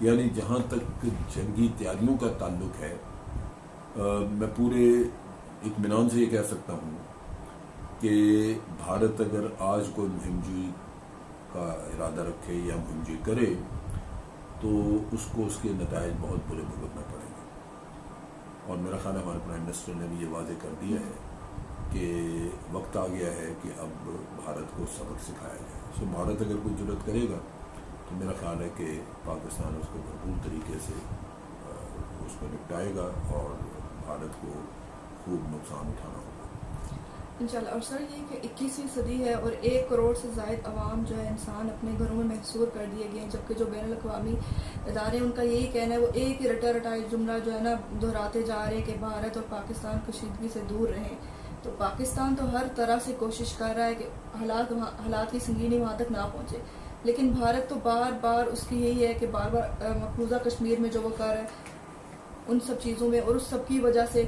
یعنی جہاں تک جنگی تیاریوں کا تعلق ہے میں پورے اطمینان سے یہ کہہ سکتا ہوں کہ بھارت اگر آج کوئی مہم جوئی کا ارادہ رکھے یا مہم جوئی کرے تو اس کو اس کے نتائج بہت برے بھگتنا پڑیں گے، اور میرا خیال ہے ہمارے پرائم منسٹر نے بھی یہ واضح کر دیا ہے کہ وقت آ گیا ہے کہ اب بھارت کو سبق سکھایا جائے۔ سو بھارت اگر کوئی جرات کرے گا تو میرا خیال ہے کہ پاکستان اس کو بھرپور طریقے سے اس کو نپٹائے گا اور بھارت کو خوب نقصان اٹھانا ہوگا انشاءاللہ۔ اور سر یہ کہ 21ویں صدی ہے اور 1 کروڑ سے زائد عوام جو ہے انسان اپنے گھروں میں محصور کر دیے گئے ہیں، جبکہ جو بین الاقوامی ادارے ان کا یہی کہنا ہے، وہ ایک ہی رٹا جملہ جو ہے نا دہراتے جا رہے ہیں کہ بھارت اور پاکستان کشیدگی سے دور رہیں۔ تو پاکستان تو ہر طرح سے کوشش کر رہا ہے کہ حالات کی سنگینی وہاں تک نہ پہنچے، لیکن بھارت تو بار بار اس کی یہی ہے کہ بار بار مقبوضہ کشمیر میں جو وہ کر رہا ہے ان سب چیزوں میں، اور اس سب کی وجہ سے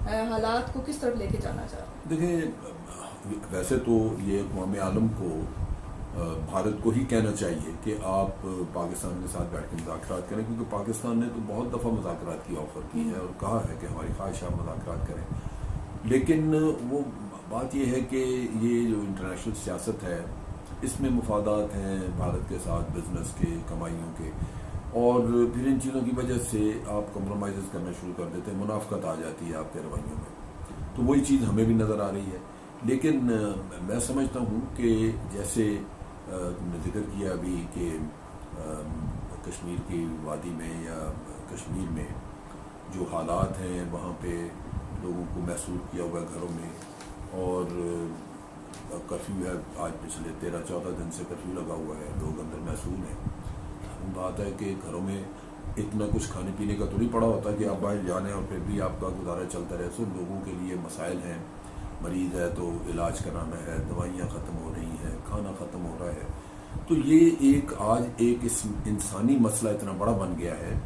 حالات کو کس طرف لے کے جانا چاہ رہا ہے؟ دیکھیں ویسے تو یہ اقوام عالم کو بھارت کو ہی کہنا چاہیے کہ آپ پاکستان کے ساتھ بیٹھ کے مذاکرات کریں، کیونکہ پاکستان نے تو بہت دفعہ مذاکرات کی آفر کی ہے اور کہا ہے کہ ہماری خواہش آپ مذاکرات کریں، لیکن وہ بات یہ ہے کہ یہ جو انٹرنیشنل سیاست ہے اس میں مفادات ہیں بھارت کے ساتھ، بزنس کے، کمائیوں کے، اور پھر ان چیزوں کی وجہ سے آپ کمپرومائزز کرنا شروع کر دیتے ہیں، منافقت آ جاتی ہے آپ کے رویوں میں، تو وہی چیز ہمیں بھی نظر آ رہی ہے۔ لیکن میں سمجھتا ہوں کہ جیسے تم نے ذکر کیا ابھی کہ کشمیر کی وادی میں یا کشمیر میں جو حالات ہیں وہاں پہ لوگوں کو محسوس کیا ہوا ہے گھروں میں، اور کرفیو ہے، آج پچھلے 13-14 دن سے کرفیو لگا ہوا ہے، لوگ اندر محسوس ہیں۔ بات ہے کہ گھروں میں اتنا کچھ کھانے پینے کا تو نہیں پڑا ہوتا کہ آپ باہر جانے اور پھر بھی آپ کا گزارا چلتا رہے، سو لوگوں کے لیے مسائل ہیں، مریض ہے تو علاج کرانا ہے، دوائیاں ختم ہو رہی ہیں، کھانا ختم ہو رہا ہے، تو یہ آج ایک انسانی مسئلہ اتنا بڑا بن گیا ہے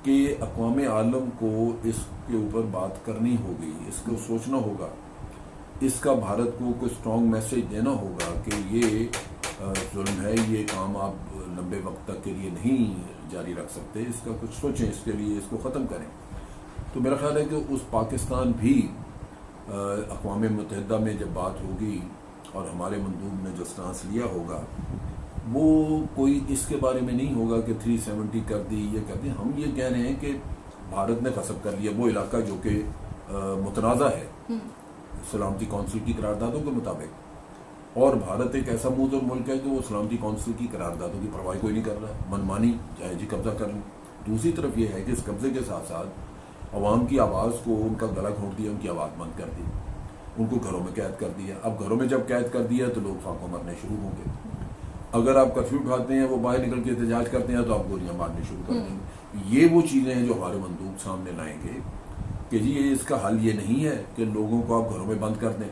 کہ اقوام عالم کو اس کے اوپر بات کرنی ہوگی، اس کو سوچنا ہوگا، اس کا بھارت کو کوئی اسٹرانگ میسج دینا ہوگا کہ یہ ظلم ہے، یہ کام آپ لمبے وقت تک کے لیے نہیں جاری رکھ سکتے، اس کا کچھ سوچیں، اس کے لیے اس کو ختم کریں۔ تو میرا خیال ہے کہ اس پاکستان بھی اقوام متحدہ میں جب بات ہوگی اور ہمارے مندوب نے جو سٹانس لیا ہوگا وہ کوئی اس کے بارے میں نہیں ہوگا کہ 370 کر دی، یہ کر دی، ہم یہ کہہ رہے ہیں کہ بھارت نے غصب کر لیا وہ علاقہ جو کہ متنازع ہے سلامتی کونسل کی قراردادوں کے مطابق، اور بھارت ایک ایسا ملک ہے کہ وہ سلامتی کونسل کی قراردادوں کی پرواہ کوئی نہیں کر رہا، منمانی چاہے جی قبضہ کر لیں۔ دوسری طرف یہ ہے کہ اس قبضے کے ساتھ ساتھ عوام کی آواز کو ان کا گلا گھونٹ دیا، ان کی آواز بند کر دی، ان کو گھروں میں قید کر دیا۔ اب گھروں میں جب قید کر دیا تو لوگ فاقوں مرنے شروع ہوں گے، اگر آپ کرفیو اٹھاتے ہیں، وہ باہر نکل کے احتجاج کرتے ہیں تو آپ گولیاں مارنے شروع کر دیں گے۔ یہ وہ چیزیں ہیں جو ہمارے مندوب سامنے لائیں گے کہ جی اس کا حل یہ نہیں ہے کہ لوگوں کو آپ گھروں میں بند کر دیں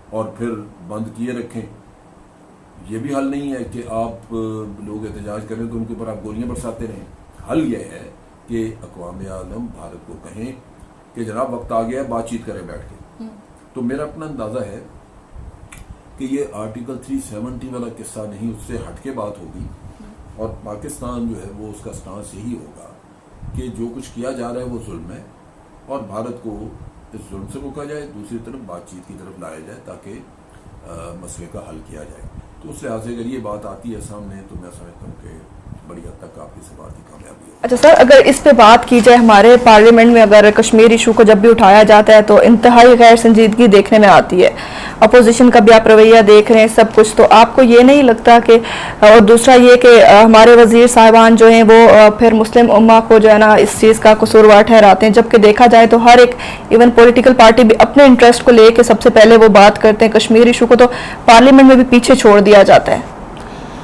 اور پھر بند کیے رکھیں، یہ بھی حل نہیں ہے کہ آپ لوگ احتجاج کریں تو ان کے اوپر آپ گولیاں برساتے رہیں۔ حل یہ ہے کہ اقوام عالم بھارت کو کہیں کہ جناب وقت آ گیا ہے، بات چیت کریں بیٹھ کے۔ تو میرا اپنا اندازہ ہے کہ یہ آرٹیکل 370 والا قصہ نہیں، اس سے ہٹ کے بات ہوگی، اور پاکستان جو ہے وہ اس کا سٹانس یہی ہوگا کہ جو کچھ کیا جا رہا ہے وہ ظلم ہے، اور بھارت کو اس ظلم سے روکا جائے، دوسری طرف بات چیت کی طرف لایا جائے تاکہ مسئلے کا حل کیا جائے۔ تو اس لحاظ سے اگر یہ بات آتی ہے سامنے تو میں سمجھتا ہوں کہ بڑی حد تک آپ کی سفارتی کامیابی ہے۔ اچھا سر، اگر اس پہ بات کی جائے، ہمارے پارلیمنٹ میں اگر کشمیر ایشو کو جب بھی اٹھایا جاتا ہے تو انتہائی غیر سنجیدگی دیکھنے میں آتی ہے، اپوزیشن کا بھی آپ رویہ دیکھ رہے ہیں سب کچھ، تو آپ کو یہ نہیں لگتا کہ، اور دوسرا یہ کہ ہمارے وزیر صاحبان جو ہیں وہ پھر مسلم امہ کو جو ہے نا اس چیز کا قصوروار ٹھہراتے ہیں، جبکہ دیکھا جائے تو ہر ایک ایون پولیٹیکل پارٹی بھی اپنے انٹرسٹ کو لے کے سب سے پہلے وہ بات کرتے ہیں، کشمیر ایشو کو تو پارلیمنٹ میں بھی پیچھے چھوڑ دیا جاتا ہے۔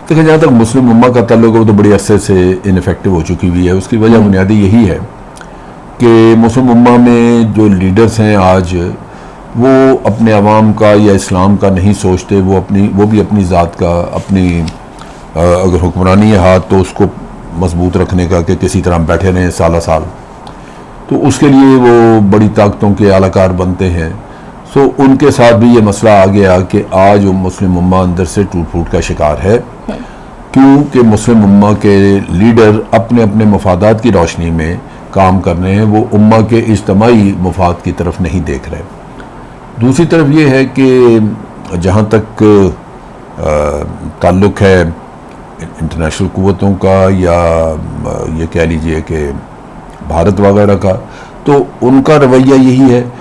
دیکھیں جہاں تک مسلم امہ کا تعلق ہے وہ تو بڑی عرصے سے انفیکٹو ہو چکی ہوئی ہے، اس کی وجہ بنیادی یہی ہے کہ مسلم امہ میں جو لیڈرز ہیں آج وہ اپنے عوام کا یا اسلام کا نہیں سوچتے، وہ بھی اپنی ذات کا، اپنی اگر حکمرانی ہے ہاتھ تو اس کو مضبوط رکھنے کا کہ کسی طرح بیٹھے رہیں سالہ سال، تو اس کے لیے وہ بڑی طاقتوں کے اعلی کار بنتے ہیں۔ سو ان کے ساتھ بھی یہ مسئلہ آ گیا کہ آج وہ مسلم امہ اندر سے ٹوٹ پھوٹ کا شکار ہے، کیونکہ مسلم امہ کے لیڈر اپنے اپنے مفادات کی روشنی میں کام کر رہے ہیں، وہ امہ کے اجتماعی مفاد کی طرف نہیں دیکھ رہے۔ دوسری طرف یہ ہے کہ جہاں تک تعلق ہے انٹرنیشنل قوتوں کا یا یہ کہہ لیجئے کہ بھارت وغیرہ کا، تو ان کا رویہ یہی ہے